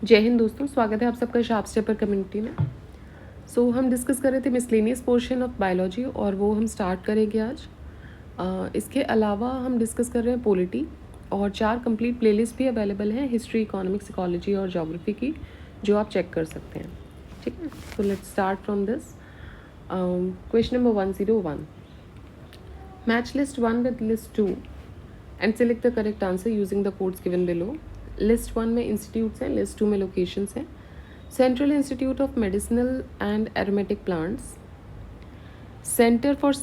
जय हिंद दोस्तों, स्वागत है आप सबका शार्प स्टेपर कम्युनिटी में। हम डिस्कस कर रहे थे मिसलेनियस पोर्शन ऑफ बायोलॉजी और वो हम स्टार्ट करेंगे आज। इसके अलावा हम डिस्कस कर रहे हैं पॉलिटी और 4 कंप्लीट प्लेलिस्ट भी अवेलेबल हैं हिस्ट्री, इकोनॉमिक्स, इकोलॉजी और ज्योग्राफी की, जो आप चेक कर सकते हैं। ठीक है, तो let's start from this. Question number 101, match list 1 with list 2 and select the correct answer using the codes given below. List 1 में इंस्टीट्यूट्स हैं, लिस्ट 2 में लोकेशंस हैं। Central institute of medicinal and aromatic plants, centre for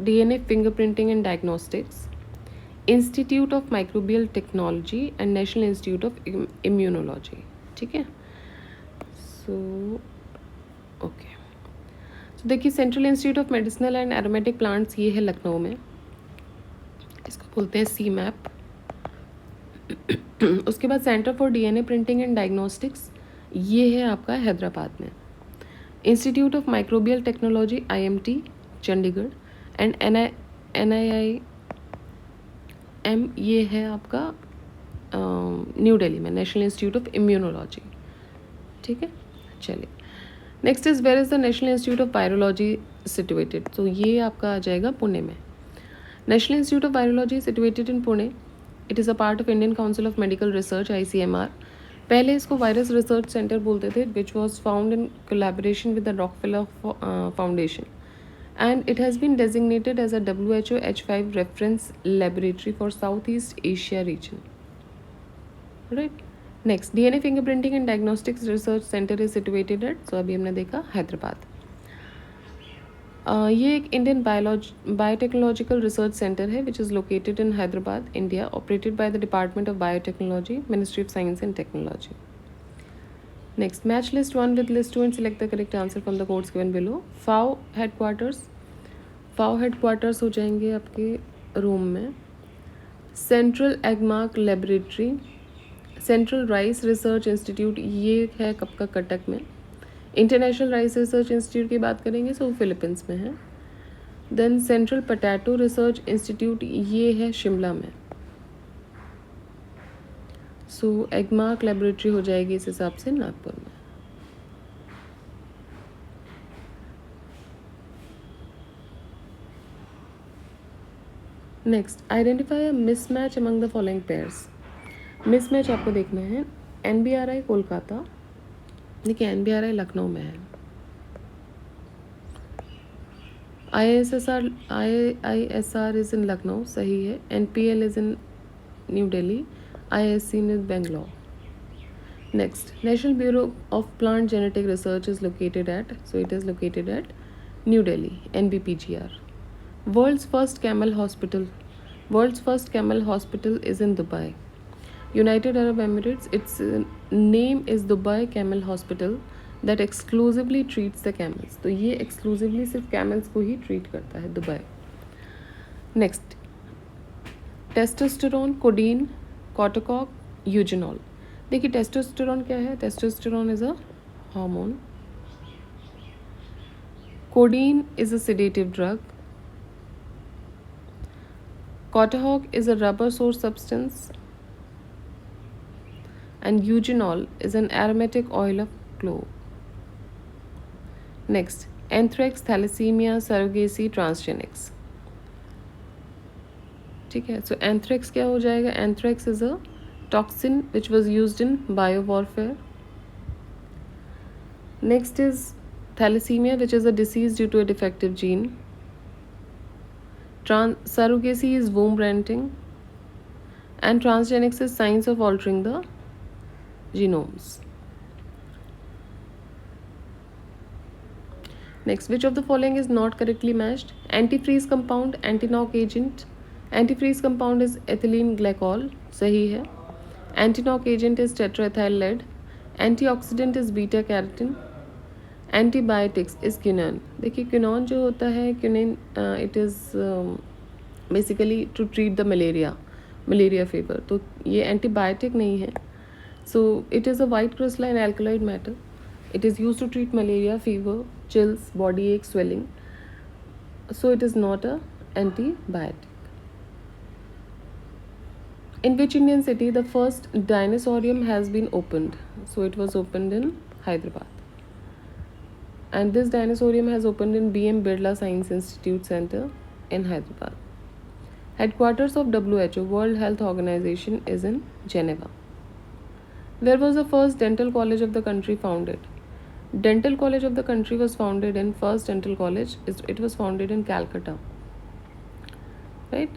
DNA fingerprinting and diagnostics, institute of microbial technology and national Institute of immunology. ठीक है, so okay, तो देखिए central institute of medicinal and aromatic plants ये है लखनऊ में, इसको बोलते हैं सी मैप। उसके बाद centre for DNA printing and diagnostics ये है आपका हैदराबाद में। Institute of microbial technology IMT Chandigarh and NIIM ये है आपका न्यू दिल्ली में, नेशनल इंस्टीट्यूट ऑफ इम्यूनोलॉजी। ठीक है, चलिए next is where is the National Institute of Virology situated. तो ये आपका आ जाएगा पुणे में। National Institute of Virology situated in Pune. It is a part of Indian Council of Medical Research ICMR। पहले इसको वायरस रिसर्च सेंटर बोलते थे, which was found in collaboration with the Rockefeller Foundation and it has been designated as a WHO H5 reference laboratory for South East Asia region. Right, next DNA fingerprinting and diagnostics research centre is situated at, so अभी हमने देखा हैदराबाद। ये एक Indian biotechnological research centre है which is located in Hyderabad, India, operated by the department of biotechnology, ministry of science and technology. Next, match list 1 with list 2 and select the correct answer from the codes given below. FAO headquarters हो जाएंगे आपके Rome में। Central Agmark laboratory, central rice research institute ये है कब का कटक में। International rice research institute की बात करेंगे सो फिलीपींस में है। Then Central Potato Research institute ये है शिमला में। सो एगमार्क लेबोरेटरी हो जाएगी इस हिसाब से नागपुर में। Next, identify a mismatch among the following pairs. Mismatch आपको देखना है। NBRI कोलकाता, देखिए NBRI लखनऊ में है। IISR इज इन लखनऊ, सही है। NPL is in new Delhi, IISc in Bangalore. Next, National Bureau of Plant Genetic Research is located at, so it is located at New Delhi, NBPGR. World's first camel hospital is in Dubai, United Arab Emirates. Its name is Dubai Camel Hospital that exclusively treats the camels. तो ये exclusively सिर्फ camels को ही treat करता है Dubai. Next, testosterone, codeine, caoutchouc, eugenol. देखिए testosterone क्या है, testosterone is a hormone, codeine is a sedative drug, caoutchouc is a rubber source substance and eugenol is an aromatic oil of clove. Next, anthrax, thalassemia, surrogacy, transgenics. ठीक है, सो anthrax क्या हो जाएगा। Anthrax is a toxin which was used in bio warfare. Next is thalassemia which is a disease due to a defective gene. surrogacy is womb renting and transgenics is signs of altering the genomes. Next, which of the following is not correctly matched? Antifreeze compound, anti-knock agent. Antifreeze compound is ethylene glycol, सही है। Anti-knock agent is tetraethyl lead. Antioxidant is beta carotene. Antibiotics is quinine. देखिए quinine जो होता है, quinine it is basically to treat the malaria fever. तो ये antibiotic नहीं है. So it is a white crystalline alkaloid matter. It is used to treat malaria fever, chills, body ache, swelling. So it is not a antibiotic. In which Indian city the first dinosaurium has been opened? So it was opened in Hyderabad. And this dinosaurium has opened in BM Birla Science Institute Center in Hyderabad. Headquarters of WHO, World Health Organization, is in Geneva. Where was the first dental college of the country founded? Dental college of the country was founded in first dental college. It was founded in Calcutta. Right?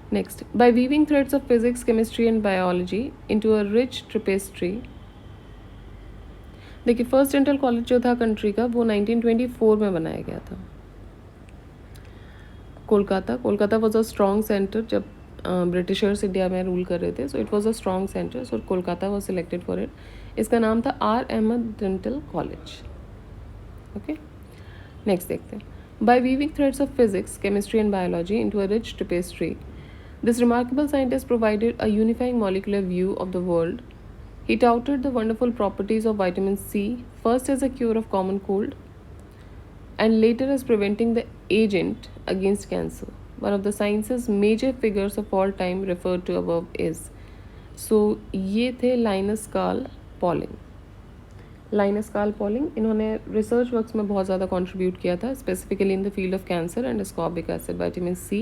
Next, by weaving threads of physics, chemistry and biology into a rich tapestry. देखिए first dental college जो था country का वो 1924 में बनाया गया था. Kolkata was a strong centre जब ब्रिटिशर्स इंडिया में रूल कर रहे थे. So it was a strong centre. So Kolkata was selected for it. इसका नाम था R Ahmad dental college. Okay, next देखते हैं. By weaving threads of physics, chemistry and biology into a rich tapestry, this remarkable scientist provided a unifying molecular view of the world. He touted the wonderful properties of vitamin C, first as a cure of common cold and later as preventing the agent against cancer. One of the science's major figures of all time referred to above is. So ये थे Linus Carl Pauling. Linus Carl Pauling इन्होंने research works में बहुत ज़्यादा contribute किया था, specifically in the field of cancer and ascorbic acid, vitamin C.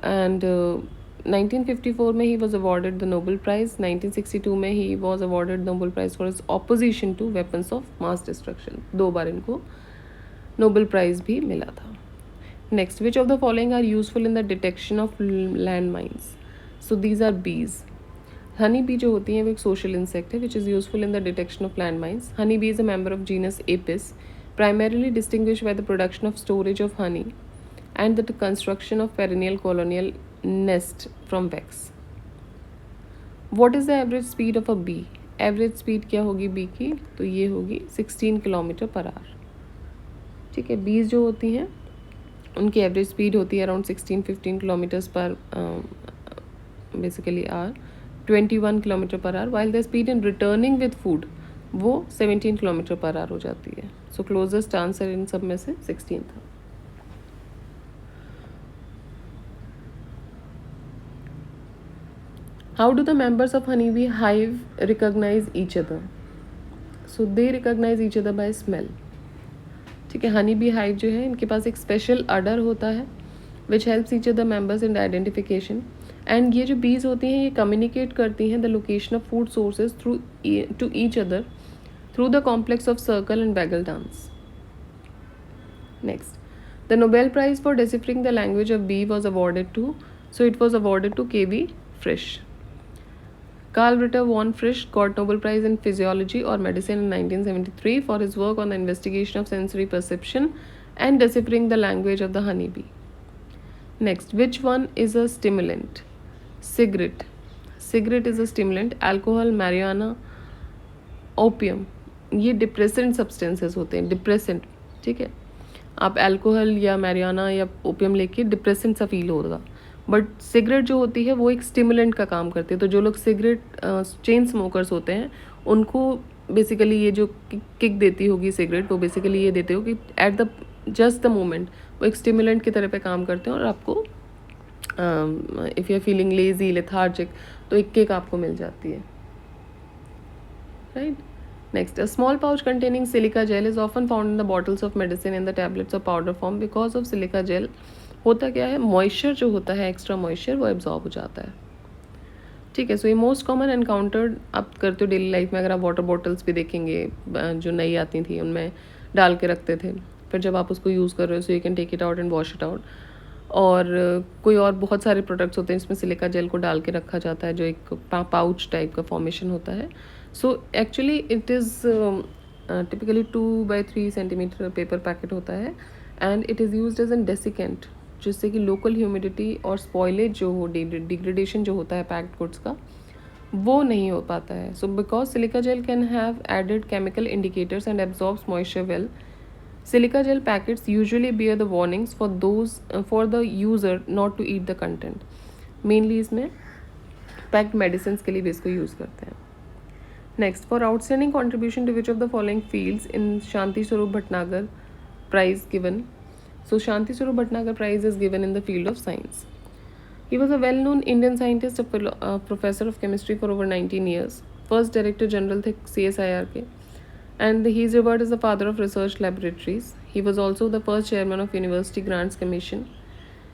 And 1954 में he was awarded the Nobel Prize. 1962 में he was awarded Nobel Prize for his opposition to weapons of mass destruction. 2 बार इनको Nobel Prize भी मिला था. Next, which of the following are useful in the detection of landmines? So these are bees. Honey bee जो होती हैं वो एक social insect है which is useful in the detection of landmines. Honey bee is a member of genus Apis, primarily distinguished by the production of storage of honey and the construction of perennial colonial nest from wax. What is the average speed of a bee? Average speed क्या होगी bee की? तो ये होगी 16 kilometre per our. ठीक है, bees जो होती हैं उनकी एवरेज स्पीड होती है around 16-15 kilometres per basically hour, 21 kilometre per hour, while the speed in returning with food वो 17 किलोमीटर पर आवर हो जाती है. सो क्लोजेस्ट आंसर इन सब में से 16 था. How do the members of honeybee hive recognize each other? So they recognize each other by smell. ठीक है, हनी बी हाइव जो है इनके पास एक स्पेशल अडर होता है which helps each other members in identification. And ये जो बीज होती हैं ये कम्युनिकेट करती हैं the location of food sources through to each other through the complex of circle and waggle dance. Next, the Nobel prize for deciphering the language of bee was awarded to. So it was awarded to K.V. Frisch. Carl Ritter von Frisch got Nobel Prize in Physiology or Medicine in 1973 for his work on the investigation of sensory perception and deciphering the language of the honeybee. Next, which one is a stimulant? Cigarette. Cigarette is a stimulant. Alcohol, marijuana, opium. ये depressant substances होते हैं. Depressant, ठीक है, आप alcohol या Mariana या opium लेके depressant सा फील होगा. बट सिगरेट जो होती है वो एक स्टिमुलेंट का काम करती है. तो जो लोग सिगरेट चेन स्मोकर्स होते हैं उनको बेसिकली ये जो किक देती होगी सिगरेट, वो बेसिकली ये देते हो कि at the just the moment वो एक स्टिमुलेंट की तरह पे काम करते हैं और आपको if you are feeling lazy, lethargic, तो एक किक आपको मिल जाती है. Right. Next, a small pouch containing silica gel is often found in the bottles of medicine in the tablets of powder form. Because of silica gel होता क्या है, moisture जो होता है, एक्स्ट्रा मॉइस्चर वो एब्जॉर्ब हो जाता है. ठीक है. सो ये मोस्ट कॉमन एनकाउंटर्ड आप करते हो डेली लाइफ में. अगर आप वाटर बॉटल्स भी देखेंगे जो नई आती थी उनमें डाल के रखते थे, फिर जब आप उसको यूज़ कर रहे हो so you can take it out and wash it out. और कोई और बहुत सारे प्रोडक्ट्स होते हैं जिसमें सिलिका जेल को डाल के रखा जाता है जो एक पाउच टाइप का फॉर्मेशन होता है. So actually it is typically 2x3 centimetre paper packet होता है and it is used as an desiccant, जिससे कि लोकल ह्यूमिडिटी और स्पॉइलेज जो हो, डिग्रेडेशन जो होता है पैक्ड गुड्स का, वो नहीं हो पाता है. So because silica gel can have added chemical indicators and absorbs moisture well, silica gel packets usually bear the warnings for the user not to eat the content. Mainly इसमें packed medicine के लिए भी इसको use करते हैं. Next, for outstanding contribution to which of the following fields in Shanti Swarup Bhatnagar prize given. So Shanti Swarup Bhatnagar Prize is given in the field of science. He was a well-known Indian scientist, a professor of chemistry for over 19 years, first Director General थे CSIR के, and he is revered as the father of research laboratories. He was also the first chairman of University Grants Commission.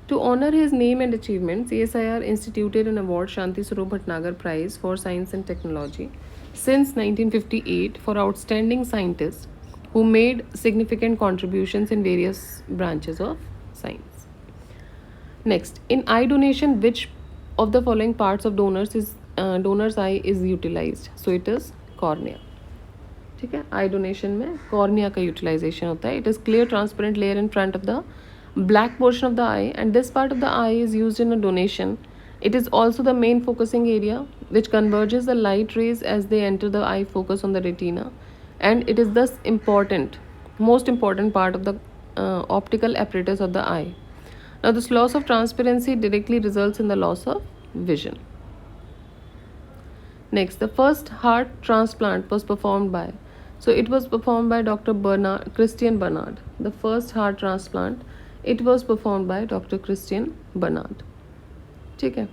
To honor his name and achievements, CSIR instituted an award, Shanti Swarup Bhatnagar Prize for Science and Technology, since 1958 for outstanding scientists who made significant contributions in various branches of science. Next, in eye donation, which of the following parts of donor's eye is utilized? So it is cornea. ठीक है, आई donation में cornea का utilisation होता है. It is clear transparent layer in front of the black portion of the eye, and this part of the eye is used in a donation. It is also the main focusing area which converges the light rays as they enter the eye focus on the retina, and it is thus most important part of the optical apparatus of the eye. Now this loss of transparency directly results in the loss of vision. Next, the first heart transplant was performed by. So it was performed by Dr. Christian Barnard. The first heart transplant, it was performed by Dr. Christian Barnard. ठीक है.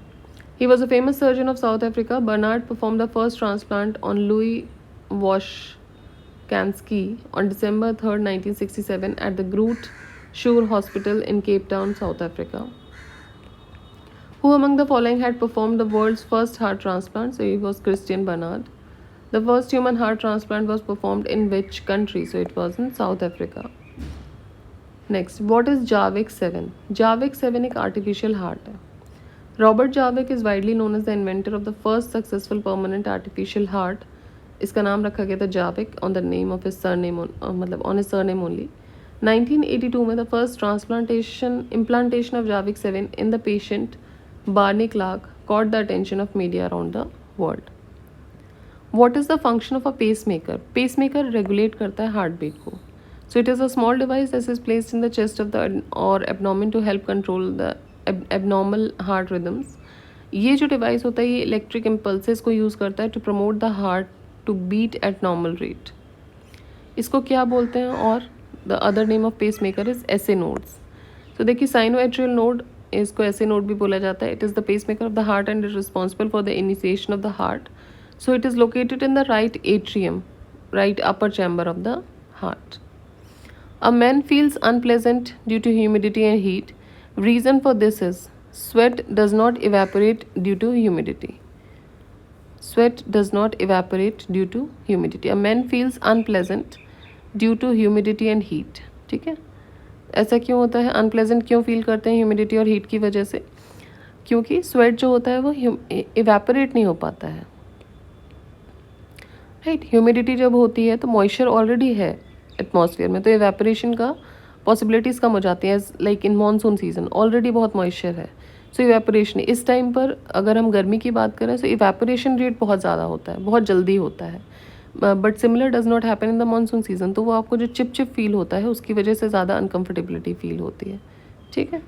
He was a famous surgeon of South Africa. Barnard performed the first transplant on Louis Washkansky on December 3rd, 1967 at the Groote Schuur Hospital in Cape Town, South Africa. Who among the following had performed the world's first heart transplant? So it was Christian Barnard. The first human heart transplant was performed in which country? So it was in South Africa. Next, what is Jarvik 7? Jarvik 7 एक artificial heart है. Robert Jarvik is widely known as the inventor of the first successful permanent artificial heart. इसका नाम रखा गया था Jarvik on the name of his surname, मतलब on his surname only. 1982 में the first implantation of Jarvik 7 in the patient Barney Clark caught the attention of media around the world. What is the function of a pacemaker? Pacemaker regulate करता है heartbeat को. So it is a small device that is placed in the chest of the or abdomen to help control the abnormal heart rhythms. ये जो device होता है ये electric impulses को use करता है to promote the heart to beat at normal rate. इसको क्या बोलते हैं? और the other name of pacemaker is SA nodes. So देखिए sinoatrial node इसको SA node भी बोला जाता है. It is the pacemaker of the heart and is responsible for the initiation of the heart. So it is located in the right atrium, right upper chamber of the heart. A man feels unpleasant due to humidity and heat. Reason for this is sweat does not evaporate due to humidity. Sweat does not evaporate due to humidity. A man feels unpleasant due to humidity and heat. ठीक है, ऐसा क्यों होता है? Unpleasant क्यों feel करते हैं humidity और हीट की वजह से? क्योंकि स्वेट जो होता है वो इवेपोरेट नहीं हो पाता है. राइट, ह्यूमिडिटी जब होती है तो मॉइस्चर ऑलरेडी है एटमॉस्फेयर में, तो इवेपोरेशन का पॉसिबिलिटीज़ कम हो जाती हैं. Like in monsoon season already बहुत मॉइस्चर है, सो इवेपोरेशन इस टाइम पर अगर हम गर्मी की बात करें तो इवेपोरेशन रेट बहुत ज़्यादा होता है, बहुत जल्दी होता है. But similar does not happen in the monsoon season. तो वो आपको जो चिप चिप फील होता है उसकी वजह से ज़्यादा अनकम्फर्टेबिलिटी फील होती है. ठीक है.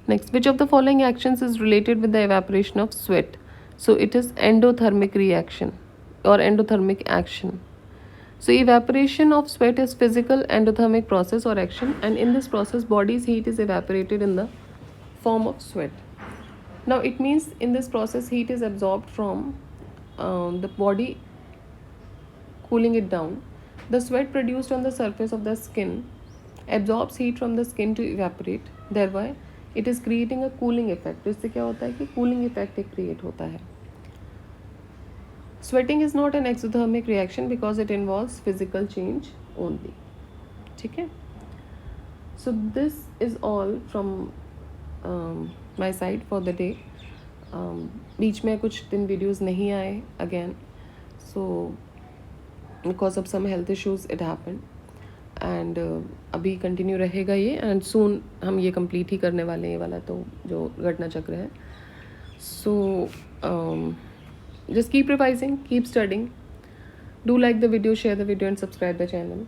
Next, which of the following actions is related with the evaporation of sweat? So it is endothermic reaction or endothermic action. So evaporation of sweat is physical endothermic process or action, and in this process body's heat is evaporated in the form of sweat. Now it means in this process heat is absorbed from the body, cooling it down. The sweat produced on the surface of the skin absorbs heat from the skin to evaporate, thereby it is creating a cooling effect. तो इससे क्या होता है कि cooling effect एक create होता है. Sweating is not an exothermic reaction because it involves physical change only. ठीक है. So this is all from my side for the day. बीच में कुछ दिन वीडियोस नहीं आए again. So because of some health issues it happened. And अभी continue रहेगा ये, and soon हम ये कंप्लीट ही करने वाले हैं ये वाला तो जो घटना चक्र है. So just keep revising, keep studying. Do like the video, share the video and subscribe the channel.